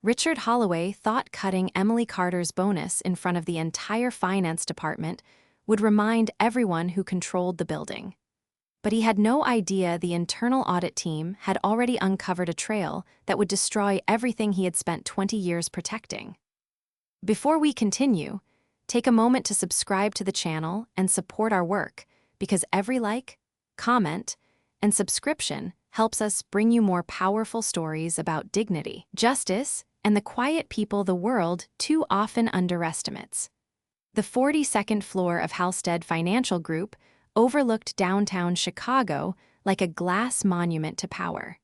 Richard Holloway thought cutting Emily Carter's bonus in front of the entire finance department would remind everyone who controlled the building. But he had no idea the internal audit team had already uncovered a trail that would destroy everything he had spent 20 years protecting. Before we continue, take a moment to subscribe to the channel and support our work, because every like, comment, and subscription helps us bring you more powerful stories about dignity, justice, and the quiet people the world too often underestimates. The 42nd floor of Halstead Financial Group overlooked downtown Chicago like a glass monument to power.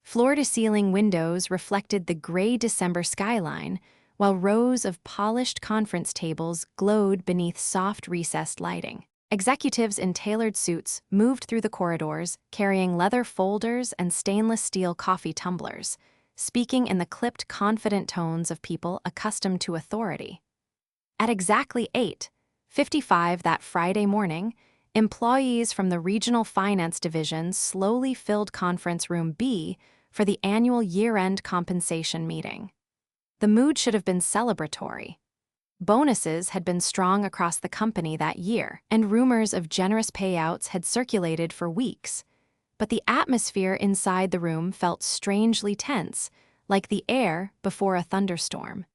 Floor-to-ceiling windows reflected the gray December skyline, while rows of polished conference tables glowed beneath soft recessed lighting. Executives in tailored suits moved through the corridors, carrying leather folders and stainless steel coffee tumblers, speaking in the clipped, confident tones of people accustomed to authority. At exactly 8:55 that Friday morning, employees from the regional finance division slowly filled Conference Room B for the annual year-end compensation meeting. The mood should have been celebratory. Bonuses had been strong across the company that year, and rumors of generous payouts had circulated for weeks. But the atmosphere inside the room felt strangely tense, like the air before a thunderstorm.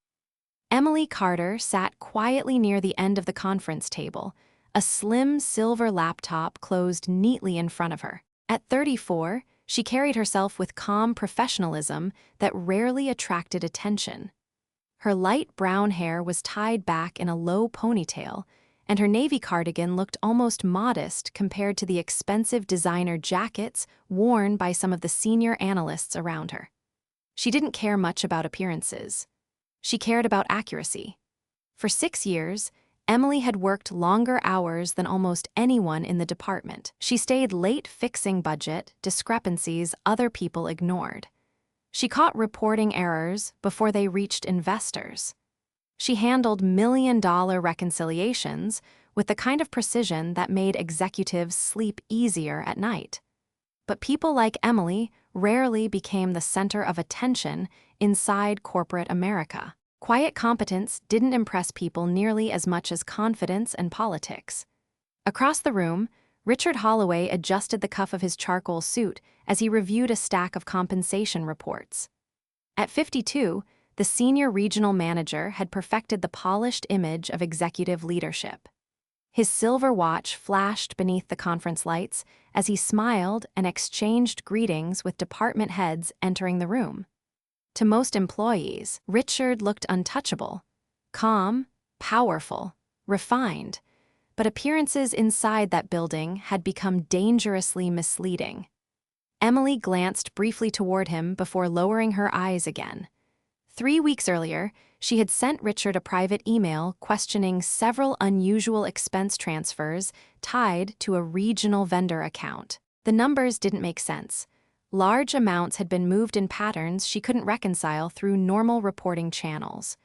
Emily Carter sat quietly near the end of the conference table, a slim silver laptop closed neatly in front of her. At 34, she carried herself with calm professionalism that rarely attracted attention. Her light brown hair was tied back in a low ponytail, and her navy cardigan looked almost modest compared to the expensive designer jackets worn by some of the senior analysts around her. She didn't care much about appearances. She cared about accuracy. For 6 years, Emily had worked longer hours than almost anyone in the department. She stayed late fixing budget discrepancies other people ignored. She caught reporting errors before they reached investors. She handled million-dollar reconciliations with the kind of precision that made executives sleep easier at night. But people like Emily rarely became the center of attention inside corporate America. Quiet competence didn't impress people nearly as much as confidence and politics. Across the room, Richard Holloway adjusted the cuff of his charcoal suit as he reviewed a stack of compensation reports. At 52, the senior regional manager had perfected the polished image of executive leadership. His silver watch flashed beneath the conference lights as he smiled and exchanged greetings with department heads entering the room. To most employees, Richard looked untouchable, calm, powerful, refined, but appearances inside that building had become dangerously misleading. Emily glanced briefly toward him before lowering her eyes again. 3 weeks earlier, she had sent Richard a private email questioning several unusual expense transfers tied to a regional vendor account. The numbers didn't make sense. Large amounts had been moved in patterns she couldn't reconcile through normal reporting channels.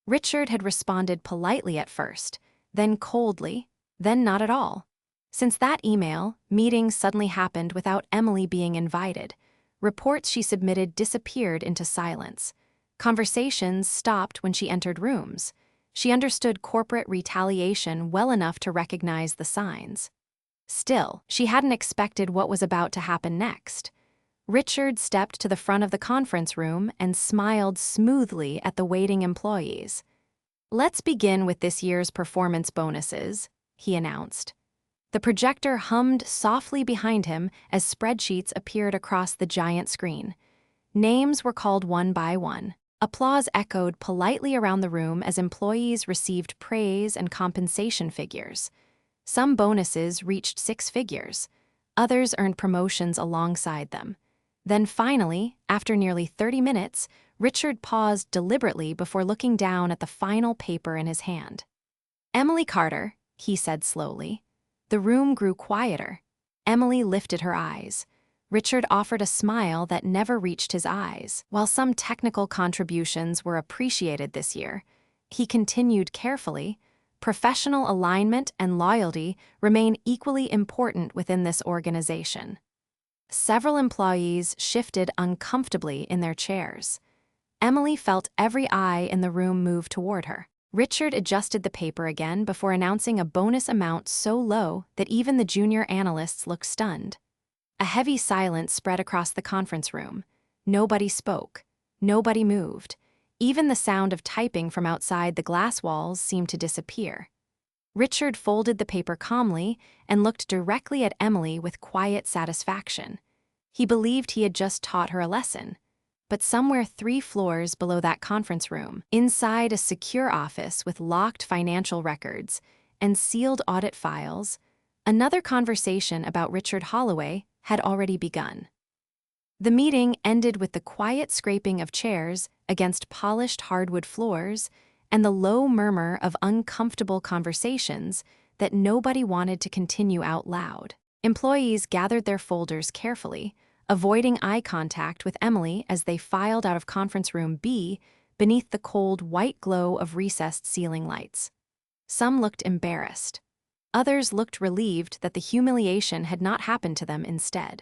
Richard had responded politely at first, then coldly, then not at all. Since that email, meetings suddenly happened without Emily being invited. Reports she submitted disappeared into silence. Conversations stopped when she entered rooms. She understood corporate retaliation well enough to recognize the signs. Still, she hadn't expected what was about to happen next. Richard stepped to the front of the conference room and smiled smoothly at the waiting employees. "Let's begin with this year's performance bonuses," he announced. The projector hummed softly behind him as spreadsheets appeared across the giant screen. Names were called one by one. Applause echoed politely around the room as employees received praise and compensation figures. Some bonuses reached 6 figures. Others earned promotions alongside them. Then finally, after nearly 30 minutes, Richard paused deliberately before looking down at the final paper in his hand. "Emily Carter," he said slowly. The room grew quieter. Emily lifted her eyes. Richard offered a smile that never reached his eyes. While some technical contributions were appreciated this year, he continued carefully, professional alignment and loyalty remain equally important within this organization. Several employees shifted uncomfortably in their chairs. Emily felt every eye in the room move toward her. Richard adjusted the paper again before announcing a bonus amount so low that even the junior analysts looked stunned. A heavy silence spread across the conference room. Nobody spoke. Nobody moved. Even the sound of typing from outside the glass walls seemed to disappear. Richard folded the paper calmly and looked directly at Emily with quiet satisfaction. He believed he had just taught her a lesson. But somewhere 3 floors below that conference room, inside a secure office with locked financial records and sealed audit files, another conversation about Richard Holloway had already begun. The meeting ended with the quiet scraping of chairs against polished hardwood floors and the low murmur of uncomfortable conversations that nobody wanted to continue out loud. Employees gathered their folders carefully, avoiding eye contact with Emily as they filed out of conference room B beneath the cold white glow of recessed ceiling lights. Some looked embarrassed. Others looked relieved that the humiliation had not happened to them instead.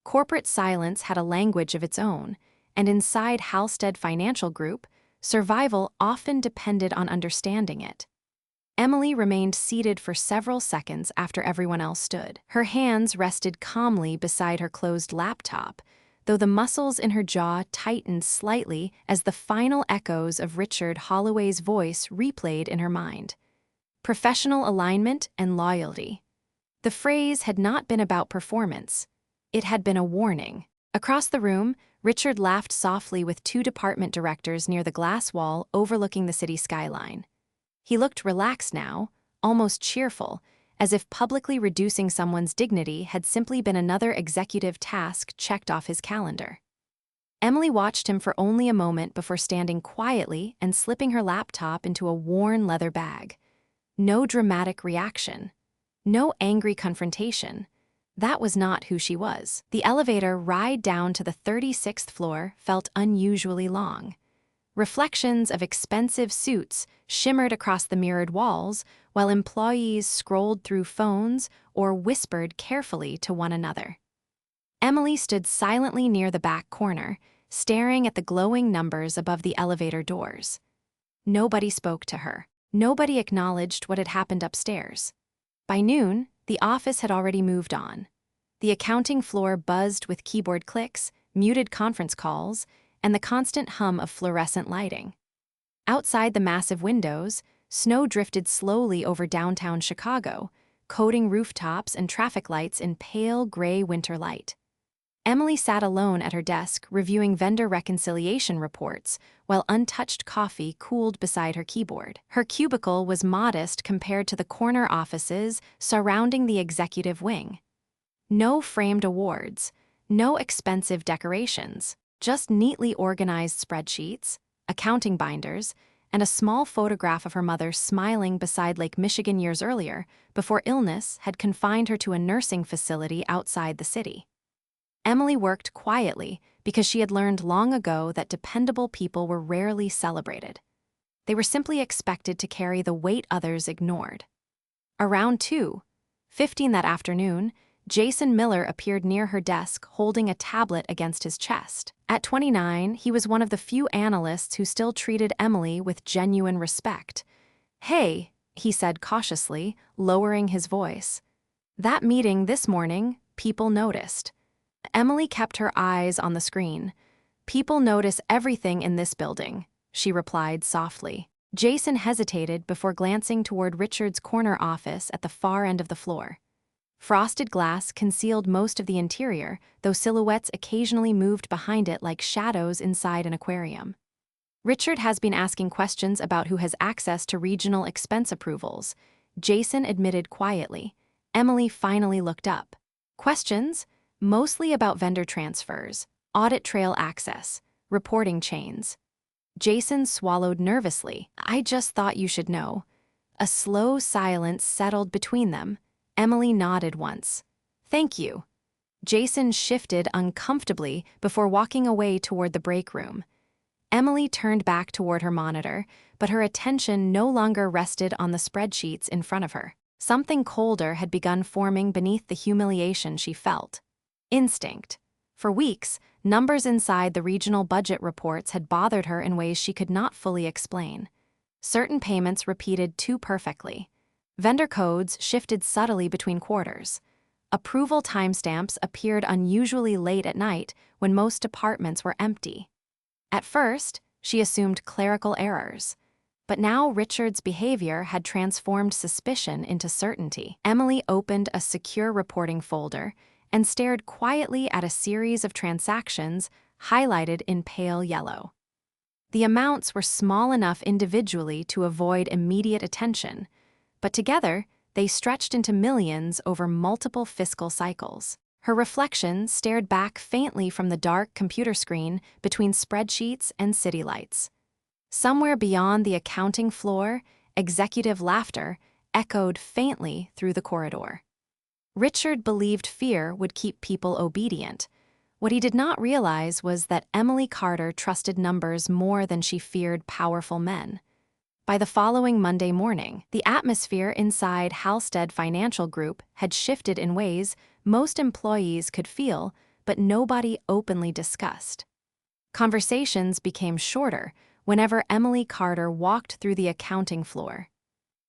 Corporate silence had a language of its own, and inside Halstead Financial Group, survival often depended on understanding it. Emily remained seated for several seconds after everyone else stood. Her hands rested calmly beside her closed laptop, though the muscles in her jaw tightened slightly as the final echoes of Richard Holloway's voice replayed in her mind. Professional alignment and loyalty. The phrase had not been about performance. It had been a warning. Across the room, Richard laughed softly with 2 department directors near the glass wall overlooking the city skyline. He looked relaxed now, almost cheerful, as if publicly reducing someone's dignity had simply been another executive task checked off his calendar. Emily watched him for only a moment before standing quietly and slipping her laptop into a worn leather bag. No dramatic reaction. No angry confrontation. That was not who she was. The elevator ride down to the 36th floor felt unusually long. Reflections of expensive suits shimmered across the mirrored walls while employees scrolled through phones or whispered carefully to one another. Emily stood silently near the back corner, staring at the glowing numbers above the elevator doors. Nobody spoke to her. Nobody acknowledged what had happened upstairs. By noon, the office had already moved on. The accounting floor buzzed with keyboard clicks, muted conference calls, and the constant hum of fluorescent lighting. Outside the massive windows, snow drifted slowly over downtown Chicago, coating rooftops and traffic lights in pale gray winter light. Emily sat alone at her desk reviewing vendor reconciliation reports while untouched coffee cooled beside her keyboard. Her cubicle was modest compared to the corner offices surrounding the executive wing. No framed awards, no expensive decorations. Just neatly organized spreadsheets, accounting binders, and a small photograph of her mother smiling beside Lake Michigan years earlier before illness had confined her to a nursing facility outside the city. Emily worked quietly because she had learned long ago that dependable people were rarely celebrated. They were simply expected to carry the weight others ignored. Around 2:15 that afternoon, Jason Miller appeared near her desk holding a tablet against his chest. At 29, he was one of the few analysts who still treated Emily with genuine respect. "Hey," he said cautiously, lowering his voice. "That meeting this morning, people noticed." Emily kept her eyes on the screen. "People notice everything in this building," she replied softly. Jason hesitated before glancing toward Richard's corner office at the far end of the floor. Frosted glass concealed most of the interior, though silhouettes occasionally moved behind it like shadows inside an aquarium. "Richard has been asking questions about who has access to regional expense approvals," Jason admitted quietly. Emily finally looked up. "Questions? Mostly about vendor transfers, audit trail access, reporting chains." Jason swallowed nervously. "I just thought you should know." A slow silence settled between them. Emily nodded once. "Thank you." Jason shifted uncomfortably before walking away toward the break room. Emily turned back toward her monitor, but her attention no longer rested on the spreadsheets in front of her. Something colder had begun forming beneath the humiliation she felt. Instinct. For weeks, numbers inside the regional budget reports had bothered her in ways she could not fully explain. Certain payments repeated too perfectly. Vendor codes shifted subtly between quarters. Approval timestamps appeared unusually late at night when most departments were empty. At first, she assumed clerical errors. But now Richard's behavior had transformed suspicion into certainty. Emily opened a secure reporting folder and stared quietly at a series of transactions highlighted in pale yellow. The amounts were small enough individually to avoid immediate attention, but together they stretched into millions over multiple fiscal cycles. Her reflection stared back faintly from the dark computer screen between spreadsheets and city lights. Somewhere beyond the accounting floor, executive laughter echoed faintly through the corridor. Richard believed fear would keep people obedient. What he did not realize was that Emily Carter trusted numbers more than she feared powerful men. By the following Monday morning, the atmosphere inside Halstead Financial Group had shifted in ways most employees could feel, but nobody openly discussed. Conversations became shorter whenever Emily Carter walked through the accounting floor.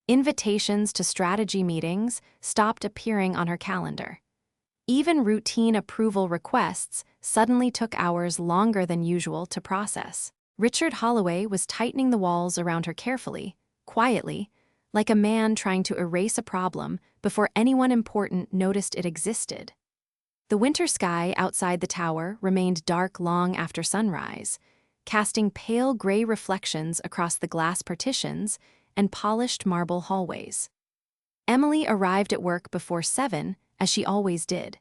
Invitations to strategy meetings stopped appearing on her calendar. Even routine approval requests suddenly took hours longer than usual to process. Richard Holloway was tightening the walls around her carefully, quietly, like a man trying to erase a problem before anyone important noticed it existed. The winter sky outside the tower remained dark long after sunrise, casting pale gray reflections across the glass partitions and polished marble hallways. Emily arrived at work before 7, as she always did,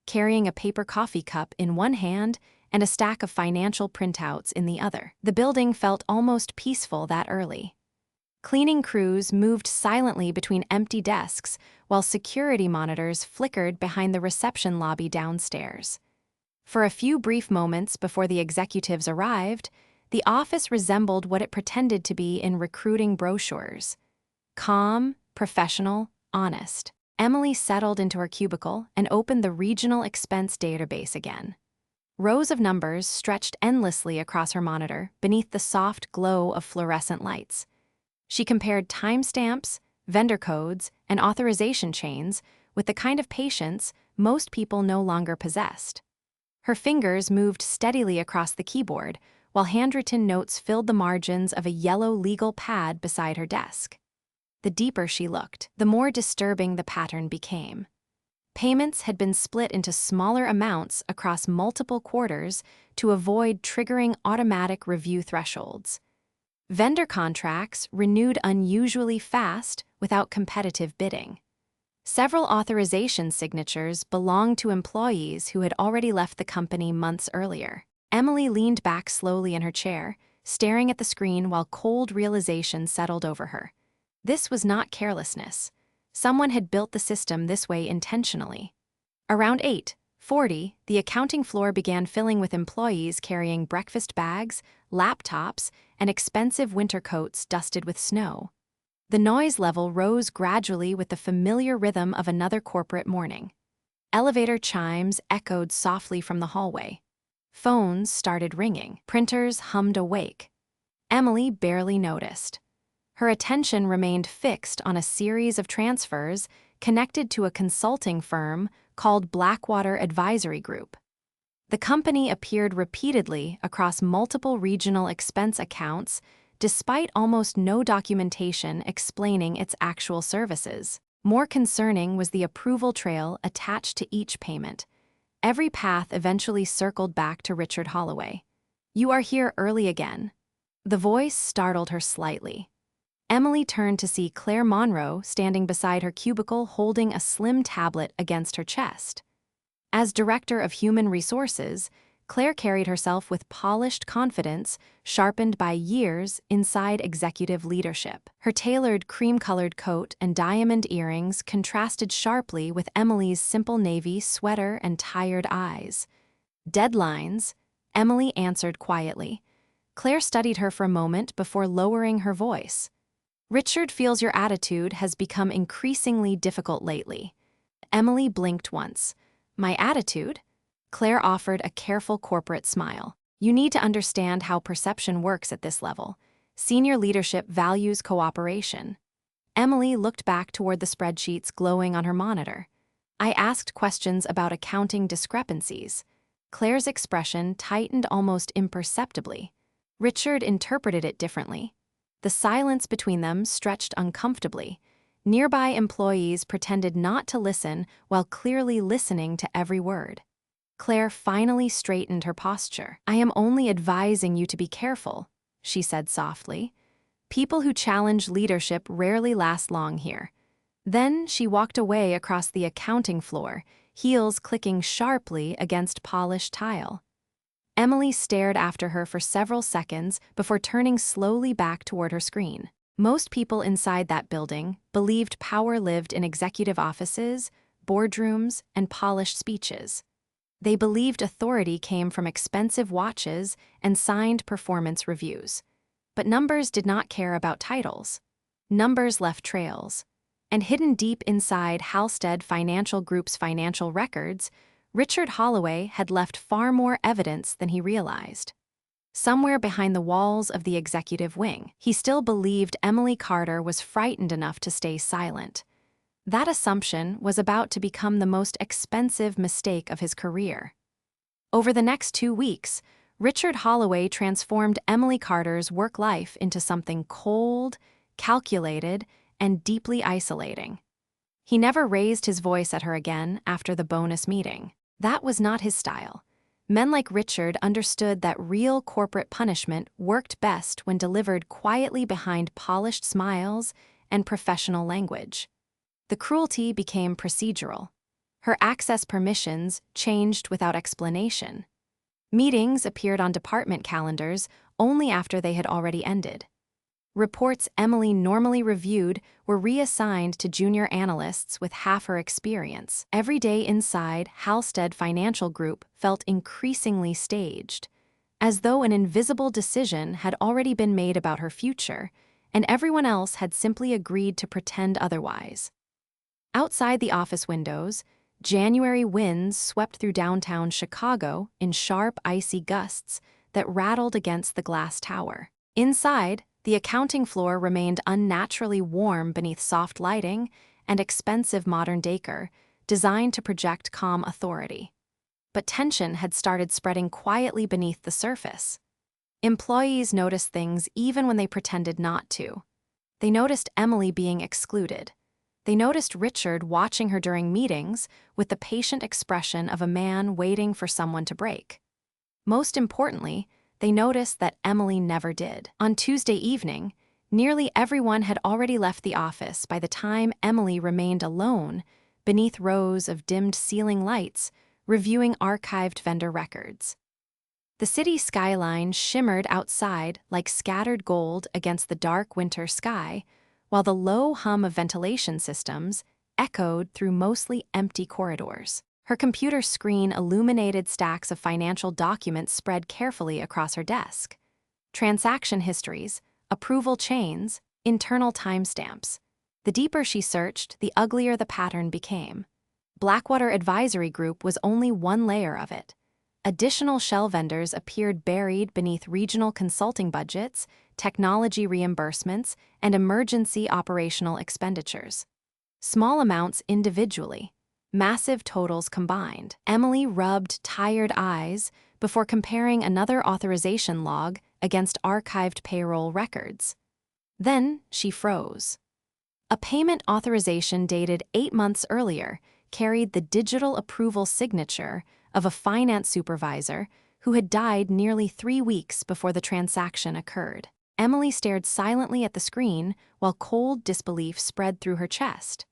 carrying a paper coffee cup in one hand and a stack of financial printouts in the other. The building felt almost peaceful that early. Cleaning crews moved silently between empty desks while security monitors flickered behind the reception lobby downstairs. For a few brief moments before the executives arrived, the office resembled what it pretended to be in recruiting brochures. Calm, professional, honest. Emily settled into her cubicle and opened the regional expense database again. Rows of numbers stretched endlessly across her monitor beneath the soft glow of fluorescent lights. She compared timestamps, vendor codes, and authorization chains with the kind of patience most people no longer possessed. Her fingers moved steadily across the keyboard, while handwritten notes filled the margins of a yellow legal pad beside her desk. The deeper she looked, the more disturbing the pattern became. Payments had been split into smaller amounts across multiple quarters to avoid triggering automatic review thresholds. Vendor contracts renewed unusually fast without competitive bidding. Several authorization signatures belonged to employees who had already left the company months earlier. Emily leaned back slowly in her chair, staring at the screen while cold realization settled over her. This was not carelessness. Someone had built the system this way intentionally. Around 8:40, the accounting floor began filling with employees carrying breakfast bags, laptops, and expensive winter coats dusted with snow. The noise level rose gradually with the familiar rhythm of another corporate morning. Elevator chimes echoed softly from the hallway. Phones started ringing. Printers hummed awake. Emily barely noticed. Her attention remained fixed on a series of transfers connected to a consulting firm called Blackwater Advisory Group. The company appeared repeatedly across multiple regional expense accounts, despite almost no documentation explaining its actual services. More concerning was the approval trail attached to each payment. Every path eventually circled back to Richard Holloway. "You are here early again." The voice startled her slightly. Emily turned to see Claire Monroe standing beside her cubicle holding a slim tablet against her chest. As Director of Human Resources, Claire carried herself with polished confidence sharpened by years inside executive leadership. Her tailored cream-colored coat and diamond earrings contrasted sharply with Emily's simple navy sweater and tired eyes. "Deadlines," Emily answered quietly. Claire studied her for a moment before lowering her voice. "Richard feels your attitude has become increasingly difficult lately." Emily blinked once. "My attitude?" Claire offered a careful corporate smile. You need to understand how perception works at this level. Senior leadership values cooperation. Emily looked back toward the spreadsheets glowing on her monitor. I asked questions about accounting discrepancies. Claire's expression tightened almost imperceptibly. Richard interpreted it differently. The silence between them stretched uncomfortably. Nearby employees pretended not to listen while clearly listening to every word. Claire finally straightened her posture. I am only advising you to be careful, she said softly. People who challenge leadership rarely last long here. Then she walked away across the accounting floor, heels clicking sharply against polished tile. Emily stared after her for several seconds before turning slowly back toward her screen. Most people inside that building believed power lived in executive offices, boardrooms, and polished speeches. They believed authority came from expensive watches and signed performance reviews. But numbers did not care about titles. Numbers left trails. And hidden deep inside Halstead Financial Group's financial records, Richard Holloway had left far more evidence than he realized. Somewhere behind the walls of the executive wing, he still believed Emily Carter was frightened enough to stay silent. That assumption was about to become the most expensive mistake of his career. Over the next 2 weeks, Richard Holloway transformed Emily Carter's work life into something cold, calculated, and deeply isolating. He never raised his voice at her again after the bonus meeting. That was not his style. Men like Richard understood that real corporate punishment worked best when delivered quietly behind polished smiles and professional language. The cruelty became procedural. Her access permissions changed without explanation. Meetings appeared on department calendars only after they had already ended. Reports Emily normally reviewed were reassigned to junior analysts with half her experience. Every day inside Halstead Financial Group felt increasingly staged, as though an invisible decision had already been made about her future, and everyone else had simply agreed to pretend otherwise. Outside the office windows, January winds swept through downtown Chicago in sharp, icy gusts that rattled against the glass tower. Inside, the accounting floor remained unnaturally warm beneath soft lighting and expensive modern decor designed to project calm authority. But tension had started spreading quietly beneath the surface. Employees noticed things even when they pretended not to. They noticed Emily being excluded. They noticed Richard watching her during meetings with the patient expression of a man waiting for someone to break. Most importantly, they noticed that Emily never did. On Tuesday evening, nearly everyone had already left the office by the time Emily remained alone beneath rows of dimmed ceiling lights, reviewing archived vendor records. The city skyline shimmered outside like scattered gold against the dark winter sky, while the low hum of ventilation systems echoed through mostly empty corridors. Her computer screen illuminated stacks of financial documents spread carefully across her desk. Transaction histories, approval chains, internal timestamps. The deeper she searched, the uglier the pattern became. Blackwater Advisory Group was only one layer of it. Additional shell vendors appeared buried beneath regional consulting budgets, technology reimbursements, and emergency operational expenditures. Small amounts individually, massive totals combined. Emily rubbed tired eyes before comparing another authorization log against archived payroll records. Then she froze. A payment authorization dated 8 months earlier carried the digital approval signature of a finance supervisor who had died nearly 3 weeks before the transaction occurred. Emily stared silently at the screen while cold disbelief spread through her chest.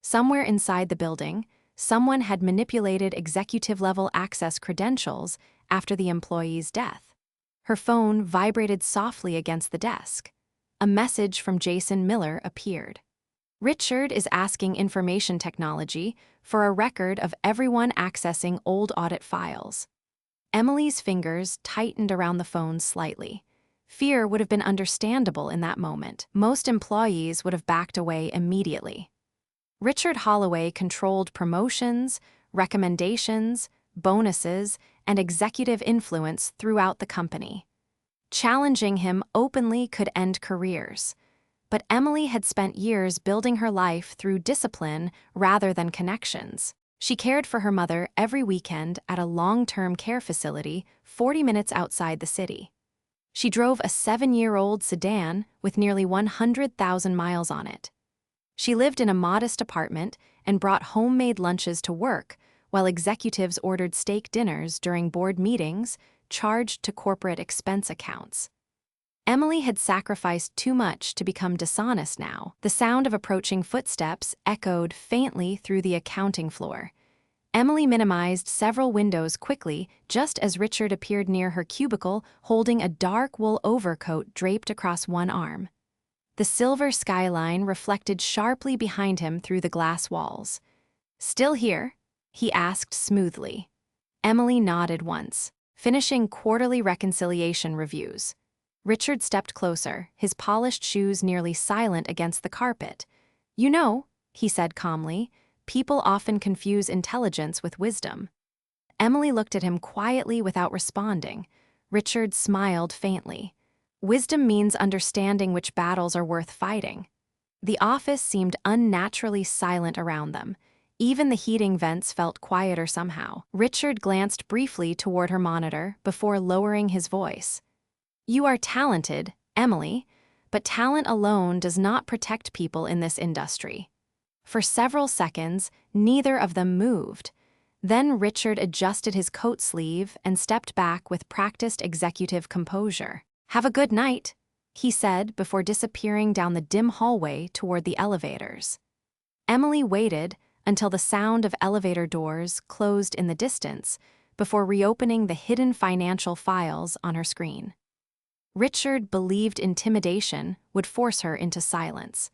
Somewhere inside the building, someone had manipulated executive-level access credentials after the employee's death. Her phone vibrated softly against the desk. A message from Jason Miller appeared. Richard is asking information technology for a record of everyone accessing old audit files. Emily's fingers tightened around the phone slightly. Fear would have been understandable in that moment. Most employees would have backed away immediately. Richard Holloway controlled promotions, recommendations, bonuses, and executive influence throughout the company. Challenging him openly could end careers. But Emily had spent years building her life through discipline rather than connections. She cared for her mother every weekend at a long-term care facility 40 minutes outside the city. She drove a 7-year-old sedan with nearly 100,000 miles on it. She lived in a modest apartment and brought homemade lunches to work, while executives ordered steak dinners during board meetings charged to corporate expense accounts. Emily had sacrificed too much to become dishonest now. The sound of approaching footsteps echoed faintly through the accounting floor. Emily minimized several windows quickly just as Richard appeared near her cubicle holding a dark wool overcoat draped across one arm. The silver skyline reflected sharply behind him through the glass walls. "Still here?" he asked smoothly. Emily nodded once, finishing quarterly reconciliation reviews. Richard stepped closer, his polished shoes nearly silent against the carpet. "You know," he said calmly, "people often confuse intelligence with wisdom." Emily looked at him quietly without responding. Richard smiled faintly. "Wisdom means understanding which battles are worth fighting." The office seemed unnaturally silent around them. Even the heating vents felt quieter somehow. Richard glanced briefly toward her monitor before lowering his voice. "You are talented, Emily, but talent alone does not protect people in this industry." For several seconds, neither of them moved. Then Richard adjusted his coat sleeve and stepped back with practiced executive composure. "Have a good night," he said before disappearing down the dim hallway toward the elevators. Emily waited until the sound of elevator doors closed in the distance before reopening the hidden financial files on her screen. Richard believed intimidation would force her into silence,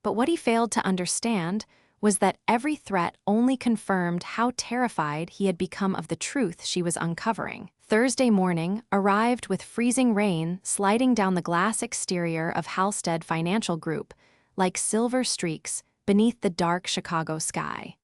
but what he failed to understand was that every threat only confirmed how terrified he had become of the truth she was uncovering. Thursday morning arrived with freezing rain sliding down the glass exterior of Halstead Financial Group like silver streaks beneath the dark Chicago sky.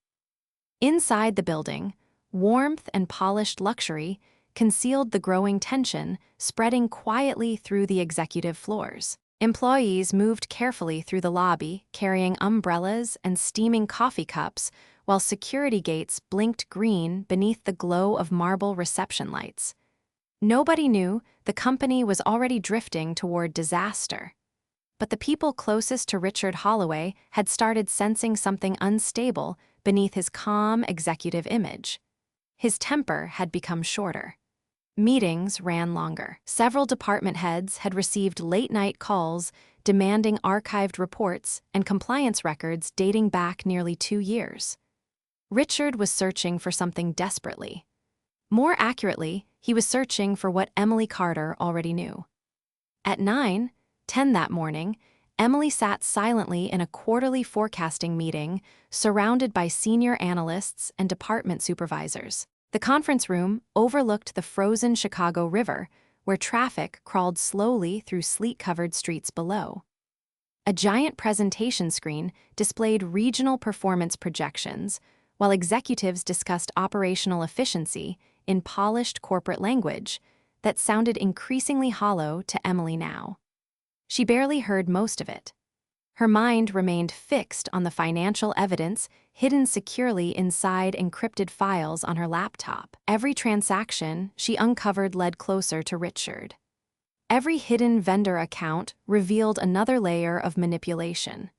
Inside the building, warmth and polished luxury concealed the growing tension spreading quietly through the executive floors. Employees moved carefully through the lobby, carrying umbrellas and steaming coffee cups, while security gates blinked green beneath the glow of marble reception lights. Nobody knew the company was already drifting toward disaster. But the people closest to Richard Holloway had started sensing something unstable beneath his calm executive image. His temper had become shorter. Meetings ran longer. Several department heads had received late-night calls demanding archived reports and compliance records dating back nearly 2 years. Richard was searching for something desperately. More accurately, he was searching for what Emily Carter already knew. At 9:10 that morning, Emily sat silently in a quarterly forecasting meeting, surrounded by senior analysts and department supervisors. The conference room overlooked the frozen Chicago River, where traffic crawled slowly through sleet-covered streets below. A giant presentation screen displayed regional performance projections, while executives discussed operational efficiency in polished corporate language that sounded increasingly hollow to Emily now. She barely heard most of it. Her mind remained fixed on the financial evidence hidden securely inside encrypted files on her laptop. Every transaction she uncovered led closer to Richard. Every hidden vendor account revealed another layer of manipulation.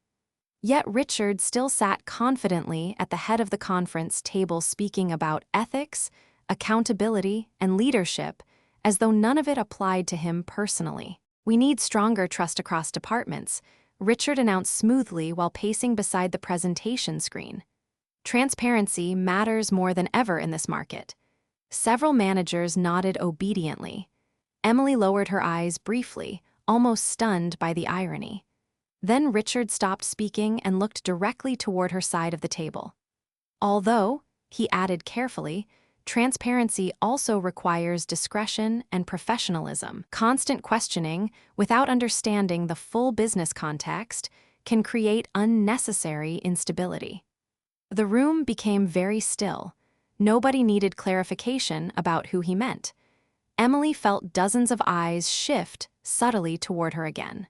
Yet Richard still sat confidently at the head of the conference table speaking about ethics, accountability, and leadership, as though none of it applied to him personally. "We need stronger trust across departments," Richard announced smoothly while pacing beside the presentation screen. "Transparency matters more than ever in this market." Several managers nodded obediently. Emily lowered her eyes briefly, almost stunned by the irony. Then Richard stopped speaking and looked directly toward her side of the table. "Although," he added carefully, "transparency also requires discretion and professionalism. Constant questioning, without understanding the full business context, can create unnecessary instability." The room became very still. Nobody needed clarification about who he meant. Emily felt dozens of eyes shift subtly toward her again.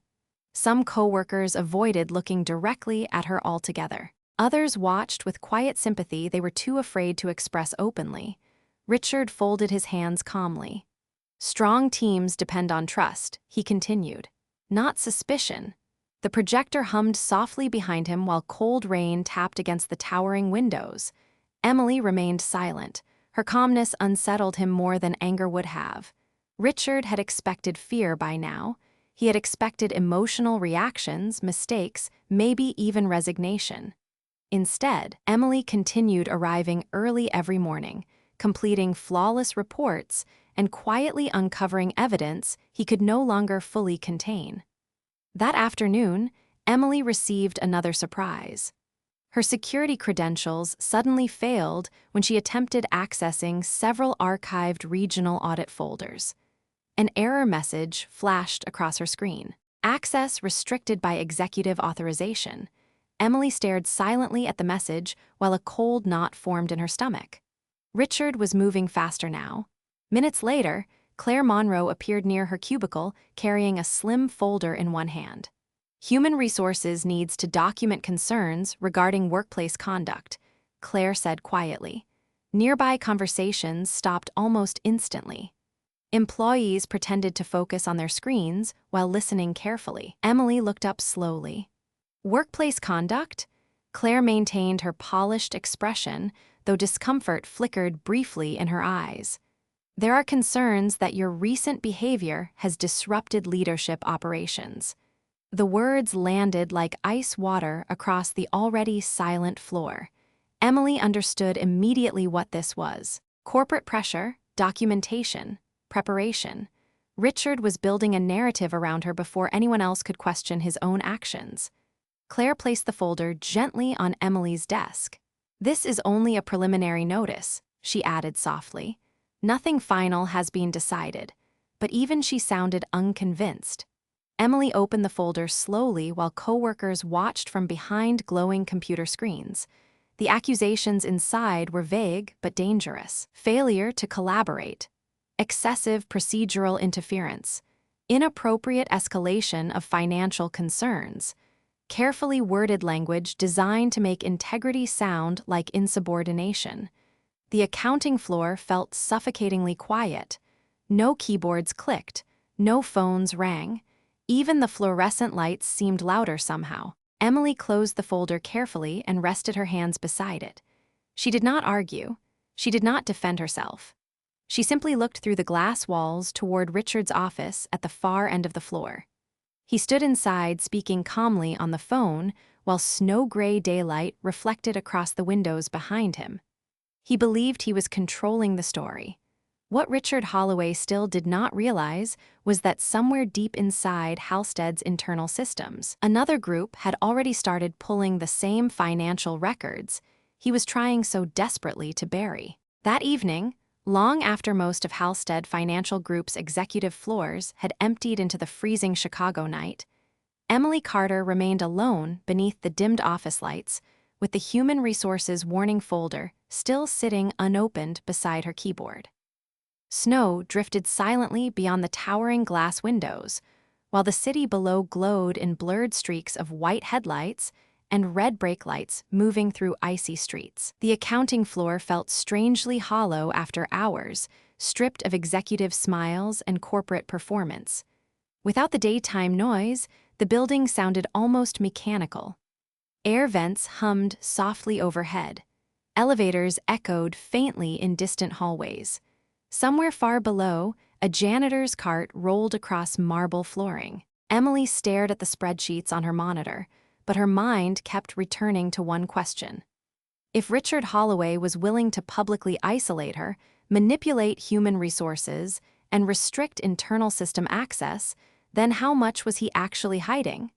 Some coworkers avoided looking directly at her altogether. Others watched with quiet sympathy they were too afraid to express openly. Richard folded his hands calmly. Strong teams depend on trust, he continued, not suspicion. The projector hummed softly behind him while cold rain tapped against the towering windows. Emily remained silent. Her calmness unsettled him more than anger would have. Richard had expected fear by now. He had expected emotional reactions, mistakes, maybe even resignation. Instead, Emily continued arriving early every morning, completing flawless reports and quietly uncovering evidence he could no longer fully contain. That afternoon, Emily received another surprise. Her security credentials suddenly failed when she attempted accessing several archived regional audit folders. An error message flashed across her screen. Access restricted by executive authorization. Emily stared silently at the message while a cold knot formed in her stomach. Richard was moving faster now. Minutes later, Claire Monroe appeared near her cubicle carrying a slim folder in one hand. Human Resources needs to document concerns regarding workplace conduct, Claire said quietly. Nearby conversations stopped almost instantly. Employees pretended to focus on their screens while listening carefully. Emily looked up slowly. Workplace conduct? Claire maintained her polished expression, though discomfort flickered briefly in her eyes. There are concerns that your recent behavior has disrupted leadership operations. The words landed like ice water across the already silent floor. Emily understood immediately what this was. Corporate pressure, documentation, preparation. Richard was building a narrative around her before anyone else could question his own actions. Claire placed the folder gently on Emily's desk. "This is only a preliminary notice," she added softly. "Nothing final has been decided," but even she sounded unconvinced. Emily opened the folder slowly while coworkers watched from behind glowing computer screens. The accusations inside were vague but dangerous. Failure to collaborate, excessive procedural interference, inappropriate escalation of financial concerns, carefully worded language designed to make integrity sound like insubordination. The accounting floor felt suffocatingly quiet. No keyboards clicked, no phones rang. Even the fluorescent lights seemed louder somehow. Emily closed the folder carefully and rested her hands beside it. She did not argue. She did not defend herself. She simply looked through the glass walls toward Richard's office at the far end of the floor. He stood inside speaking calmly on the phone while snow-gray daylight reflected across the windows behind him. He believed he was controlling the story. What Richard Holloway still did not realize was that somewhere deep inside Halstead's internal systems, another group had already started pulling the same financial records he was trying so desperately to bury. That evening, long after most of Halstead Financial Group's executive floors had emptied into the freezing Chicago night, Emily Carter remained alone beneath the dimmed office lights, with the Human Resources warning folder still sitting unopened beside her keyboard. Snow drifted silently beyond the towering glass windows, while the city below glowed in blurred streaks of white headlights and red brake lights moving through icy streets. The accounting floor felt strangely hollow after hours, stripped of executive smiles and corporate performance. Without the daytime noise, the building sounded almost mechanical. Air vents hummed softly overhead. Elevators echoed faintly in distant hallways. Somewhere far below, a janitor's cart rolled across marble flooring. Emily stared at the spreadsheets on her monitor, but her mind kept returning to one question. If Richard Holloway was willing to publicly isolate her, manipulate human resources, and restrict internal system access, then how much was he actually hiding?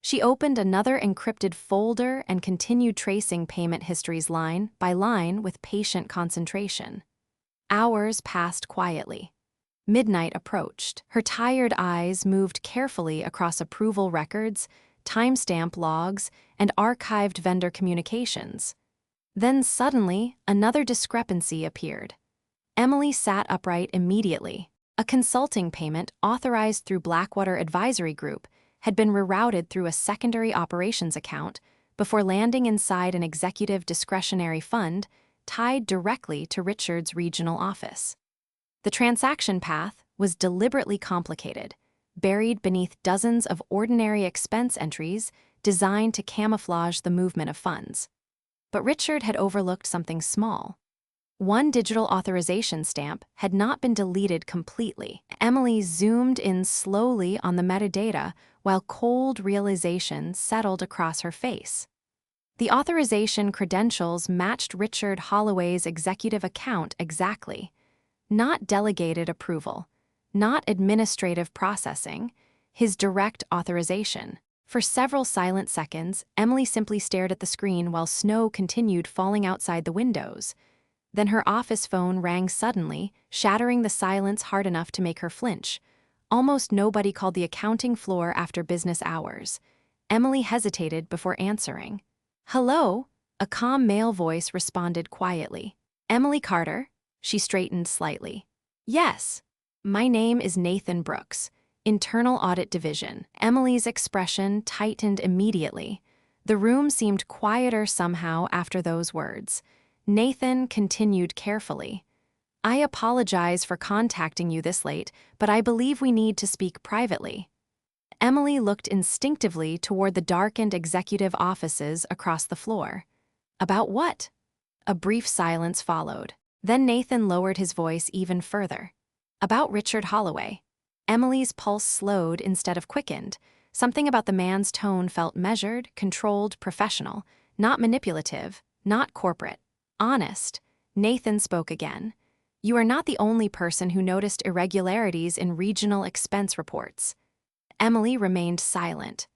She opened another encrypted folder and continued tracing payment histories line by line with patient concentration. Hours passed quietly. Midnight approached. Her tired eyes moved carefully across approval records, timestamp logs, and archived vendor communications. Then suddenly, another discrepancy appeared. Emily sat upright immediately. A consulting payment authorized through Blackwater Advisory Group had been rerouted through a secondary operations account before landing inside an executive discretionary fund tied directly to Richard's regional office. The transaction path was deliberately complicated, buried beneath dozens of ordinary expense entries designed to camouflage the movement of funds. But Richard had overlooked something small. One digital authorization stamp had not been deleted completely. Emily zoomed in slowly on the metadata while cold realization settled across her face. The authorization credentials matched Richard Holloway's executive account exactly. Not delegated approval, not administrative processing, his direct authorization. For several silent seconds, Emily simply stared at the screen while snow continued falling outside the windows. Then her office phone rang suddenly, shattering the silence hard enough to make her flinch. Almost nobody called the accounting floor after business hours. Emily hesitated before answering. "Hello?" A calm male voice responded quietly. "Emily Carter?" She straightened slightly. "Yes. My name is Nathan Brooks, Internal Audit Division." Emily's expression tightened immediately. The room seemed quieter somehow after those words. Nathan continued carefully. "I apologize for contacting you this late, but I believe we need to speak privately." Emily looked instinctively toward the darkened executive offices across the floor. "About what?" A brief silence followed. Then Nathan lowered his voice even further. "About Richard Holloway." Emily's pulse slowed instead of quickened. Something about the man's tone felt measured, controlled, professional, not manipulative, not corporate. Honest. Nathan spoke again. "You are not the only person who noticed irregularities in regional expense reports." Emily remained silent.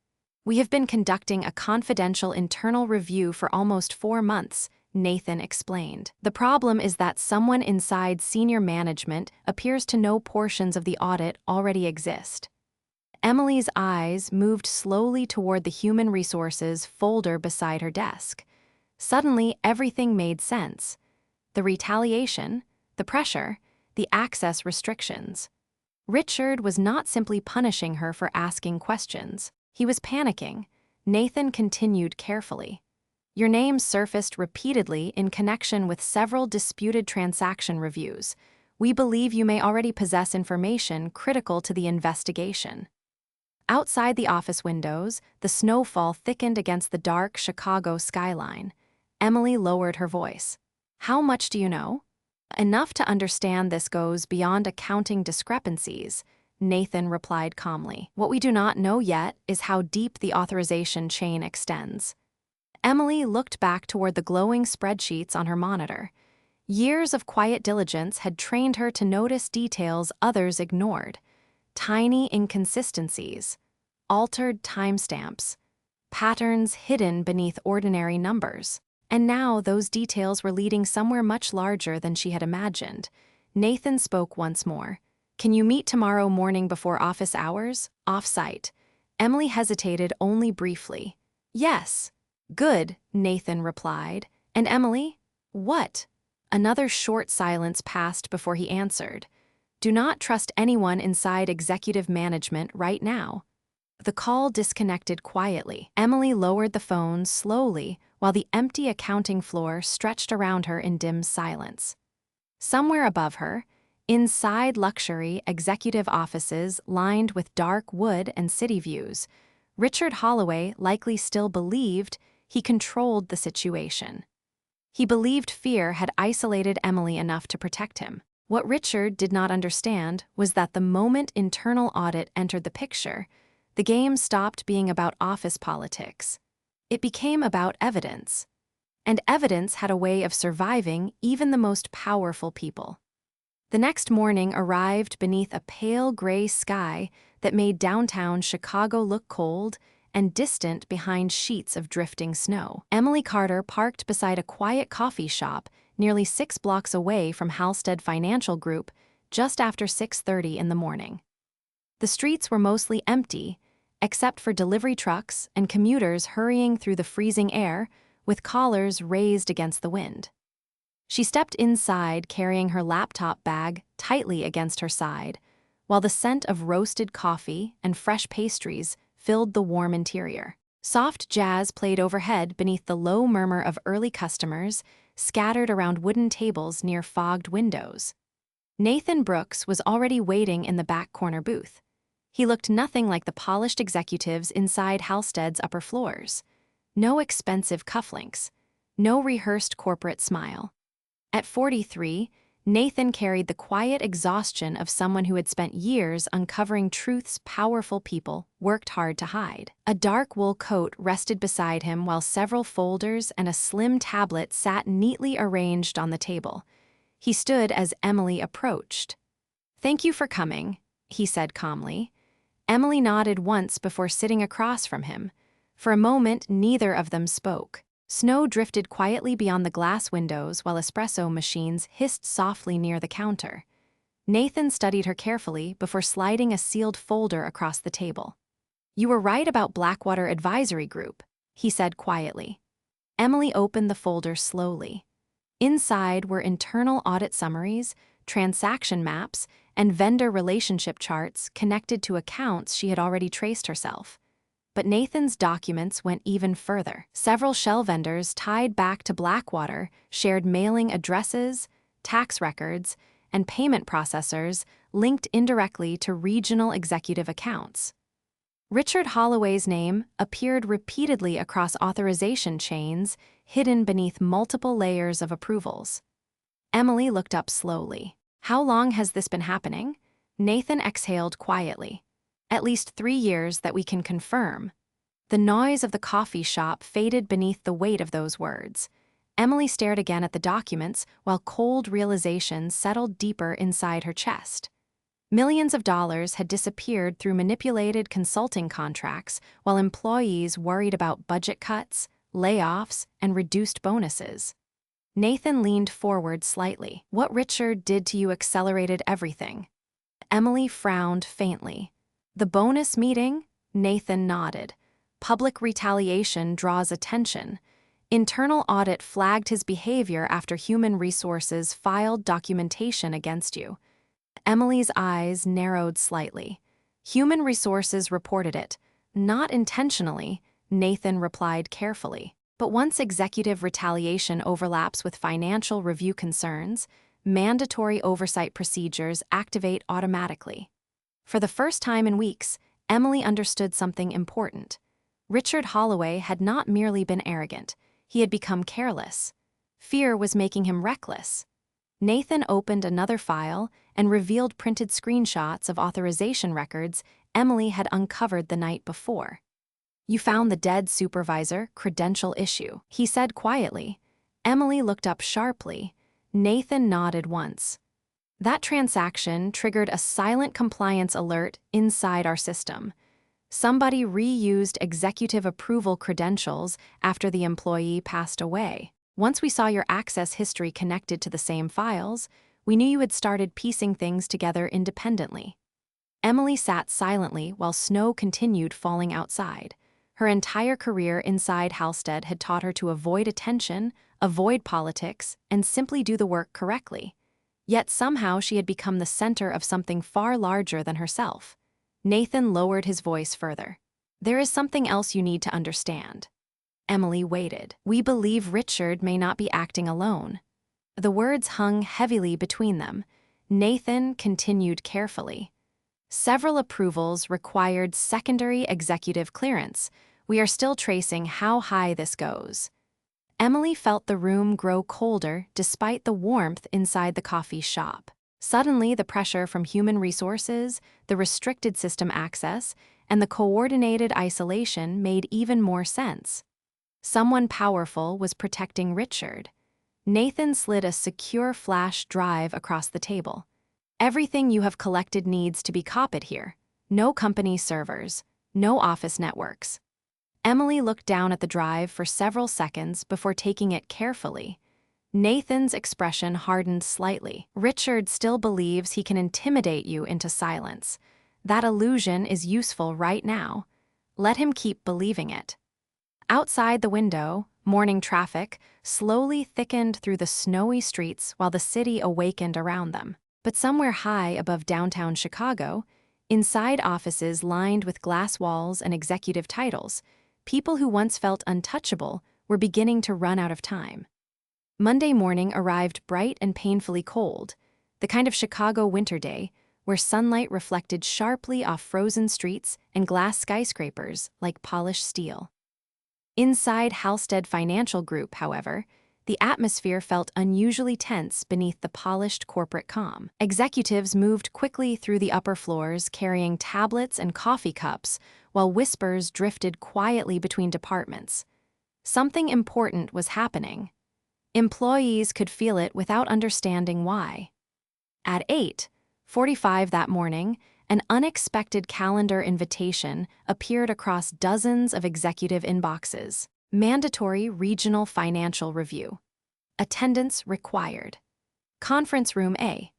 "We have been conducting a confidential internal review for almost 4 months," Nathan explained. "The problem is that someone inside senior management appears to know portions of the audit already exist." Emily's eyes moved slowly toward the human resources folder beside her desk. Suddenly, everything made sense. The retaliation, the pressure, the access restrictions. Richard was not simply punishing her for asking questions. He was panicking. Nathan continued carefully. "Your name surfaced repeatedly in connection with several disputed transaction reviews. We believe you may already possess information critical to the investigation." Outside the office windows, the snowfall thickened against the dark Chicago skyline. Emily lowered her voice. "How much do you know?" "Enough to understand this goes beyond accounting discrepancies," Nathan replied calmly. "What we do not know yet is how deep the authorization chain extends." Emily looked back toward the glowing spreadsheets on her monitor. Years of quiet diligence had trained her to notice details others ignored. Tiny inconsistencies, altered timestamps, patterns hidden beneath ordinary numbers. And now those details were leading somewhere much larger than she had imagined. Nathan spoke once more. "Can you meet tomorrow morning before office hours? Off-site." Emily hesitated only briefly. "Yes." "Good," Nathan replied. "And Emily?" "What?" Another short silence passed before he answered. "Do not trust anyone inside executive management right now." The call disconnected quietly. Emily lowered the phone slowly while the empty accounting floor stretched around her in dim silence. Somewhere above her, inside luxury executive offices lined with dark wood and city views, Richard Holloway likely still believed he controlled the situation. He believed fear had isolated Emily enough to protect him. What Richard did not understand was that the moment internal audit entered the picture, the game stopped being about office politics. It became about evidence. And evidence had a way of surviving even the most powerful people. The next morning arrived beneath a pale gray sky that made downtown Chicago look cold and distant behind sheets of drifting snow. Emily Carter parked beside a quiet coffee shop nearly 6 blocks away from Halstead Financial Group just after 6:30 in the morning. The streets were mostly empty, except for delivery trucks and commuters hurrying through the freezing air with collars raised against the wind. She stepped inside carrying her laptop bag tightly against her side, while the scent of roasted coffee and fresh pastries filled the warm interior. Soft jazz played overhead beneath the low murmur of early customers scattered around wooden tables near fogged windows. Nathan Brooks was already waiting in the back corner booth. He looked nothing like the polished executives inside Halstead's upper floors. No expensive cufflinks, no rehearsed corporate smile. At 43, Nathan carried the quiet exhaustion of someone who had spent years uncovering truths powerful people worked hard to hide. A dark wool coat rested beside him while several folders and a slim tablet sat neatly arranged on the table. He stood as Emily approached. "Thank you for coming," he said calmly. Emily nodded once before sitting across from him. For a moment, neither of them spoke. Snow drifted quietly beyond the glass windows while espresso machines hissed softly near the counter. Nathan studied her carefully before sliding a sealed folder across the table. "You were right about Blackwater Advisory Group," he said quietly. Emily opened the folder slowly. Inside were internal audit summaries, transaction maps, and vendor relationship charts connected to accounts she had already traced herself. But Nathan's documents went even further. Several shell vendors tied back to Blackwater shared mailing addresses, tax records, and payment processors linked indirectly to regional executive accounts. Richard Holloway's name appeared repeatedly across authorization chains hidden beneath multiple layers of approvals. Emily looked up slowly. "How long has this been happening?" Nathan exhaled quietly. "At least 3 years that we can confirm." The noise of the coffee shop faded beneath the weight of those words. Emily stared again at the documents while cold realizations settled deeper inside her chest. Millions of dollars had disappeared through manipulated consulting contracts while employees worried about budget cuts, layoffs, and reduced bonuses. Nathan leaned forward slightly. "What Richard did to you accelerated everything." Emily frowned faintly. "The bonus meeting?" Nathan nodded. "Public retaliation draws attention. Internal audit flagged his behavior after human resources filed documentation against you." Emily's eyes narrowed slightly. "Human resources reported it. Not intentionally," Nathan replied carefully. "But once executive retaliation overlaps with financial review concerns, mandatory oversight procedures activate automatically." For the first time in weeks, Emily understood something important. Richard Holloway had not merely been arrogant, he had become careless. Fear was making him reckless. Nathan opened another file and revealed printed screenshots of authorization records Emily had uncovered the night before. "You found the dead supervisor credential issue," he said quietly. Emily looked up sharply. Nathan nodded once. "That transaction triggered a silent compliance alert inside our system. Somebody reused executive approval credentials after the employee passed away. Once we saw your access history connected to the same files, we knew you had started piecing things together independently." Emily sat silently while snow continued falling outside. Her entire career inside Halstead had taught her to avoid attention, avoid politics, and simply do the work correctly. Yet somehow she had become the center of something far larger than herself. Nathan lowered his voice further. "There is something else you need to understand." Emily waited. "We believe Richard may not be acting alone." The words hung heavily between them. Nathan continued carefully. "Several approvals required secondary executive clearance. We are still tracing how high this goes." Emily felt the room grow colder despite the warmth inside the coffee shop. Suddenly, the pressure from human resources, the restricted system access, and the coordinated isolation made even more sense. Someone powerful was protecting Richard. Nathan slid a secure flash drive across the table. "Everything you have collected needs to be copied here. No company servers, no office networks." Emily looked down at the drive for several seconds before taking it carefully. Nathan's expression hardened slightly. "Richard still believes he can intimidate you into silence. That illusion is useful right now. Let him keep believing it." Outside the window, Morning traffic slowly thickened through the snowy streets while the city awakened around them. But somewhere high above downtown Chicago, inside offices lined with glass walls and executive titles, people who once felt untouchable were beginning to run out of time. Monday morning arrived bright and painfully cold, the kind of Chicago winter day where sunlight reflected sharply off frozen streets and glass skyscrapers like polished steel. Inside Halstead Financial Group, however, the atmosphere felt unusually tense beneath the polished corporate calm. Executives moved quickly through the upper floors carrying tablets and coffee cups, while whispers drifted quietly between departments. Something important was happening. Employees could feel it without understanding why. At 8:45 that morning, an unexpected calendar invitation appeared across dozens of executive inboxes. Mandatory Regional Financial Review. Attendance required. Conference Room A.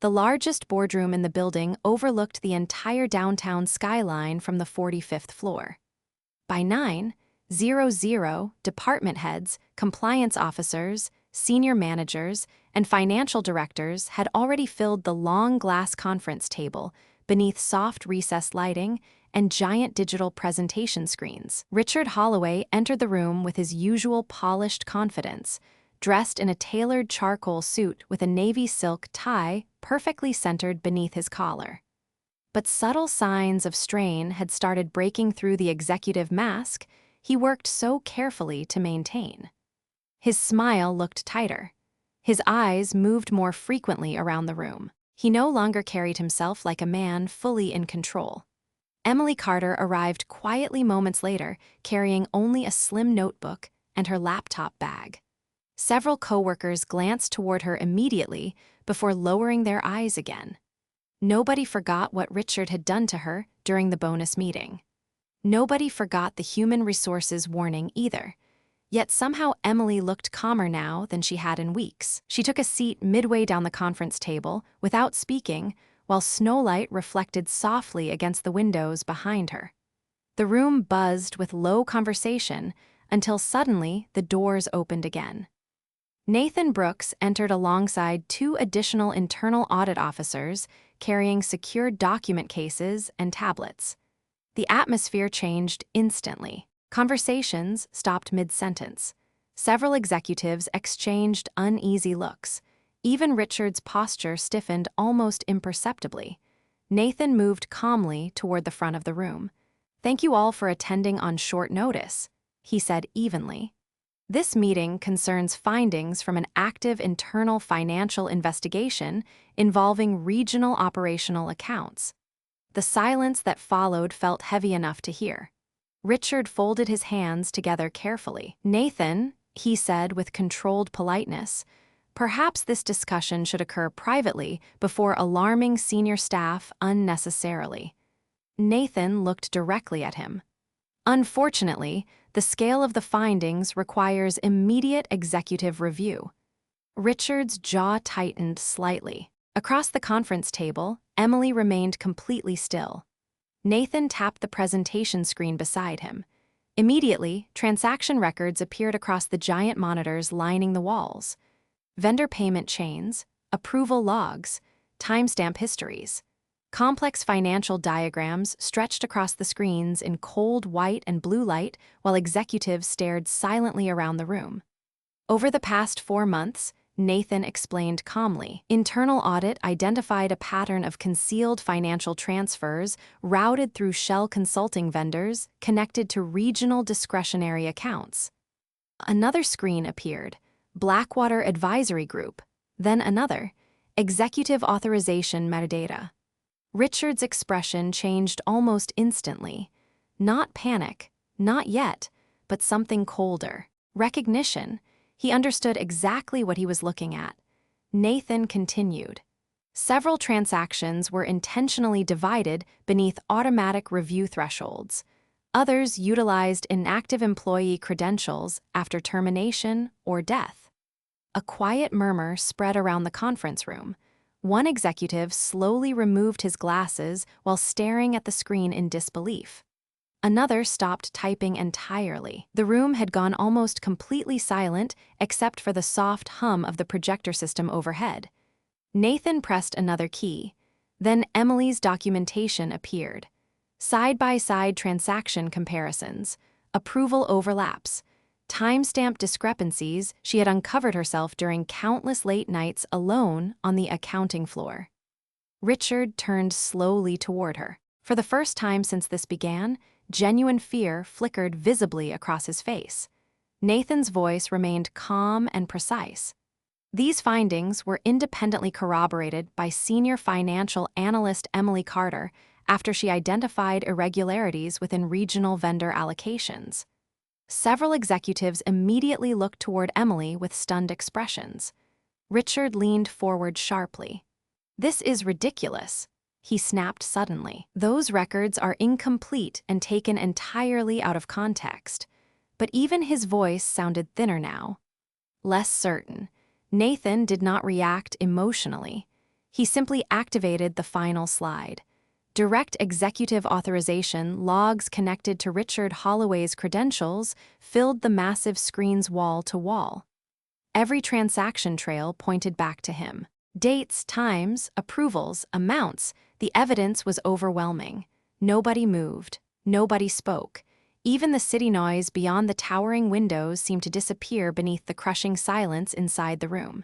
The largest boardroom in the building overlooked the entire downtown skyline from the 45th floor. By 9:00, department heads, compliance officers, senior managers, and financial directors had already filled the long glass conference table beneath soft recessed lighting and giant digital presentation screens. Richard Holloway entered the room with his usual polished confidence, dressed in a tailored charcoal suit with a navy silk tie perfectly centered beneath his collar. But subtle signs of strain had started breaking through the executive mask he worked so carefully to maintain. His smile looked tighter. His eyes moved more frequently around the room. He no longer carried himself like a man fully in control. Emily Carter arrived quietly moments later, carrying only a slim notebook and her laptop bag. Several coworkers glanced toward her immediately before lowering their eyes again. Nobody forgot what Richard had done to her during the bonus meeting. Nobody forgot the human resources warning either. Yet somehow Emily looked calmer now than she had in weeks. She took a seat midway down the conference table without speaking, while snowlight reflected softly against the windows behind her. The room buzzed with low conversation until suddenly the doors opened again. Nathan Brooks entered alongside two additional internal audit officers carrying secured document cases and tablets. The atmosphere changed instantly. Conversations stopped mid-sentence. Several executives exchanged uneasy looks. Even Richard's posture stiffened almost imperceptibly. Nathan moved calmly toward the front of the room. "Thank you all for attending on short notice," he said evenly. "This meeting concerns findings from an active internal financial investigation involving regional operational accounts." The silence that followed felt heavy enough to hear. Richard folded his hands together carefully. "Nathan," he said with controlled politeness, "perhaps this discussion should occur privately before alarming senior staff unnecessarily." Nathan looked directly at him. "Unfortunately, the scale of the findings requires immediate executive review." Richard's jaw tightened slightly. Across the conference table, Emily remained completely still. Nathan tapped the presentation screen beside him. Immediately, transaction records appeared across the giant monitors lining the walls. Vendor payment chains, approval logs, timestamp histories. Complex financial diagrams stretched across the screens in cold white and blue light while executives stared silently around the room. "Over the past 4 months," Nathan explained calmly, "internal audit identified a pattern of concealed financial transfers routed through shell consulting vendors connected to regional discretionary accounts." Another screen appeared, Blackwater Advisory Group, then another, Executive Authorization Metadata. Richard's expression changed almost instantly. Not panic, not yet, but something colder. Recognition. He understood exactly what he was looking at. Nathan continued. "Several transactions were intentionally divided beneath automatic review thresholds. Others utilized inactive employee credentials after termination or death." A quiet murmur spread around the conference room. One executive slowly removed his glasses while staring at the screen in disbelief. Another stopped typing entirely. The room had gone almost completely silent except for the soft hum of the projector system overhead. Nathan pressed another key. Then Emily's documentation appeared. Side-by-side transaction comparisons, approval overlaps, timestamp discrepancies she had uncovered herself during countless late nights alone on the accounting floor. Richard turned slowly toward her. For the first time since this began, genuine fear flickered visibly across his face. Nathan's voice remained calm and precise. These findings were independently corroborated by senior financial analyst Emily Carter after she identified irregularities within regional vendor allocations. Several executives immediately looked toward Emily with stunned expressions. Richard leaned forward sharply. "This is ridiculous," he snapped suddenly. "Those records are incomplete and taken entirely out of context." But even his voice sounded thinner now, less certain. Nathan did not react emotionally. He simply activated the final slide. Direct executive authorization logs connected to Richard Holloway's credentials filled the massive screen's wall to wall. Every transaction trail pointed back to him. Dates, times, approvals, amounts, the evidence was overwhelming. Nobody moved. Nobody spoke. Even the city noise beyond the towering windows seemed to disappear beneath the crushing silence inside the room.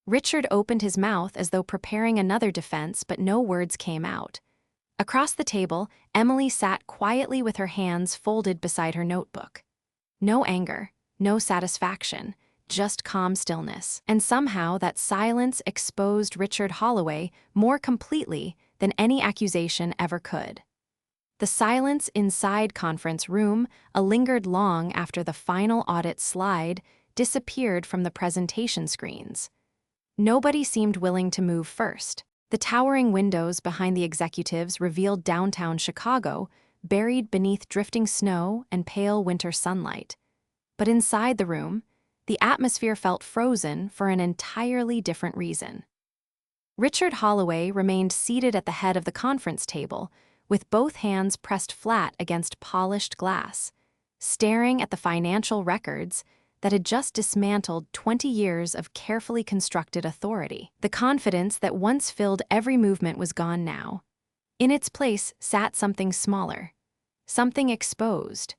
Richard opened his mouth as though preparing another defense, but no words came out. Across the table, Emily sat quietly with her hands folded beside her notebook. No anger, no satisfaction, just calm stillness. And somehow that silence exposed Richard Holloway more completely than any accusation ever could. The silence inside conference room lingered long after the final audit slide disappeared from the presentation screens. Nobody seemed willing to move first. The towering windows behind the executives revealed downtown Chicago, buried beneath drifting snow and pale winter sunlight. But inside the room, the atmosphere felt frozen for an entirely different reason. Richard Holloway remained seated at the head of the conference table, with both hands pressed flat against polished glass, staring at the financial records that had just dismantled 20 years of carefully constructed authority. The confidence that once filled every movement was gone now. In its place sat something smaller, something exposed.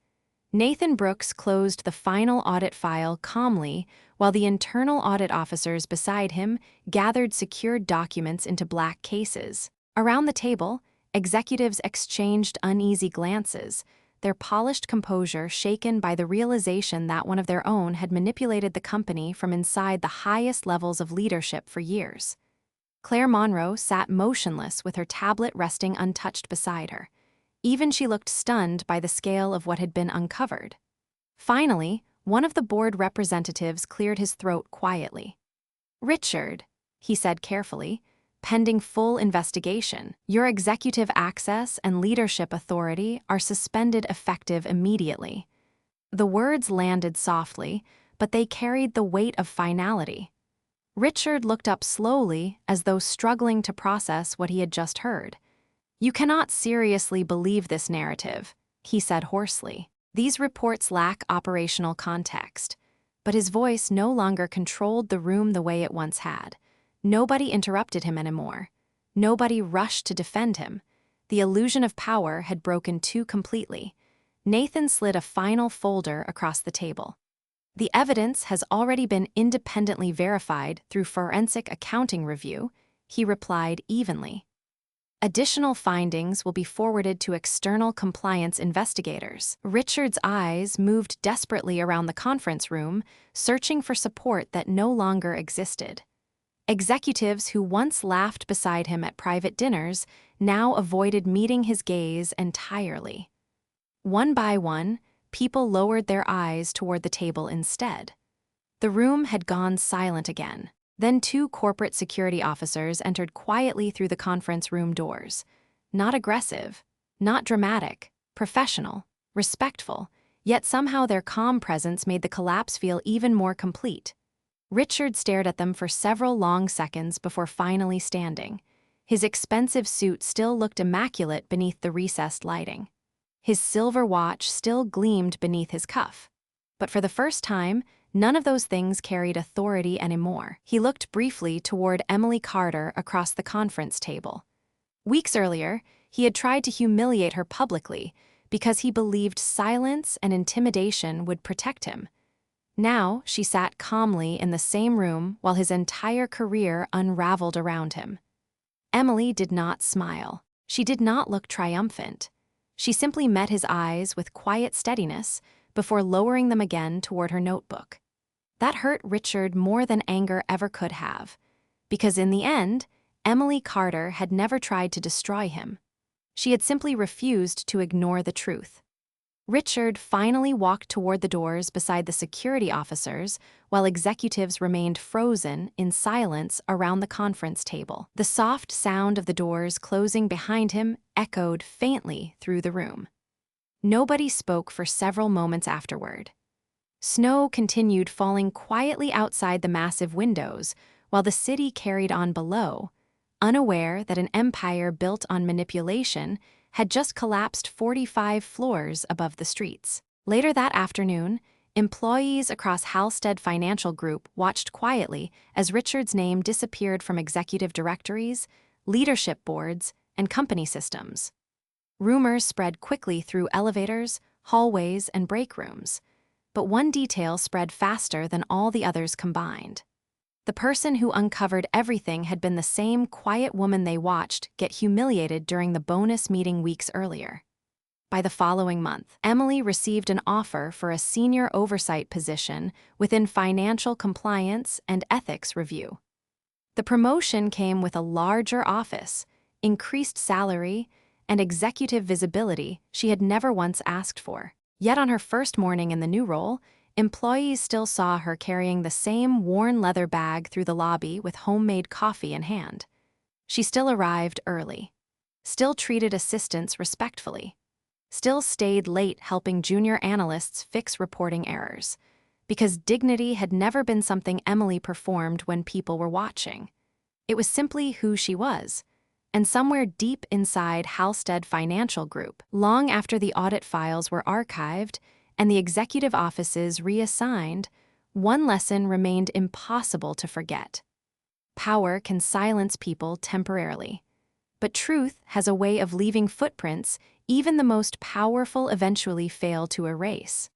Nathan Brooks closed the final audit file calmly while the internal audit officers beside him gathered secured documents into black cases. Around the table, executives exchanged uneasy glances, their polished composure shaken by the realization that one of their own had manipulated the company from inside the highest levels of leadership for years. Claire Monroe sat motionless with her tablet resting untouched beside her. Even she looked stunned by the scale of what had been uncovered. Finally, one of the board representatives cleared his throat quietly. "Richard," he said carefully, "pending full investigation, your executive access and leadership authority are suspended effective immediately." The words landed softly, but they carried the weight of finality. Richard looked up slowly as though struggling to process what he had just heard. "You cannot seriously believe this narrative," he said hoarsely. "These reports lack operational context." But his voice no longer controlled the room the way it once had. Nobody interrupted him anymore. Nobody rushed to defend him. The illusion of power had broken too completely. Nathan slid a final folder across the table. "The evidence has already been independently verified through forensic accounting review," he replied evenly. "Additional findings will be forwarded to external compliance investigators." Richard's eyes moved desperately around the conference room, searching for support that no longer existed. Executives who once laughed beside him at private dinners now avoided meeting his gaze entirely. One by one, people lowered their eyes toward the table instead. The room had gone silent again. Then two corporate security officers entered quietly through the conference room doors. Not aggressive, not dramatic, professional, respectful, yet somehow their calm presence made the collapse feel even more complete. Richard stared at them for several long seconds before finally standing. His expensive suit still looked immaculate beneath the recessed lighting. His silver watch still gleamed beneath his cuff. But for the first time, none of those things carried authority anymore. He looked briefly toward Emily Carter across the conference table. Weeks earlier, he had tried to humiliate her publicly because he believed silence and intimidation would protect him. Now, she sat calmly in the same room while his entire career unraveled around him. Emily did not smile. She did not look triumphant. She simply met his eyes with quiet steadiness before lowering them again toward her notebook. That hurt Richard more than anger ever could have, because in the end, Emily Carter had never tried to destroy him. She had simply refused to ignore the truth. Richard finally walked toward the doors beside the security officers while executives remained frozen in silence around the conference table. The soft sound of the doors closing behind him echoed faintly through the room. Nobody spoke for several moments afterward. Snow continued falling quietly outside the massive windows while the city carried on below, unaware that an empire built on manipulation had just collapsed 45 floors above the streets. Later that afternoon, employees across Halstead Financial Group watched quietly as Richard's name disappeared from executive directories, leadership boards, and company systems. Rumors spread quickly through elevators, hallways, and break rooms, but one detail spread faster than all the others combined. The person who uncovered everything had been the same quiet woman they watched get humiliated during the bonus meeting weeks earlier. By the following month, Emily received an offer for a senior oversight position within financial compliance and ethics review. The promotion came with a larger office, increased salary, and executive visibility she had never once asked for. Yet on her first morning in the new role, employees still saw her carrying the same worn leather bag through the lobby with homemade coffee in hand. She still arrived early, still treated assistants respectfully, still stayed late helping junior analysts fix reporting errors, because dignity had never been something Emily performed when people were watching. It was simply who she was. And somewhere deep inside Halstead Financial Group, long after the audit files were archived and the executive offices reassigned, one lesson remained impossible to forget. Power can silence people temporarily, but truth has a way of leaving footprints even the most powerful eventually fail to erase.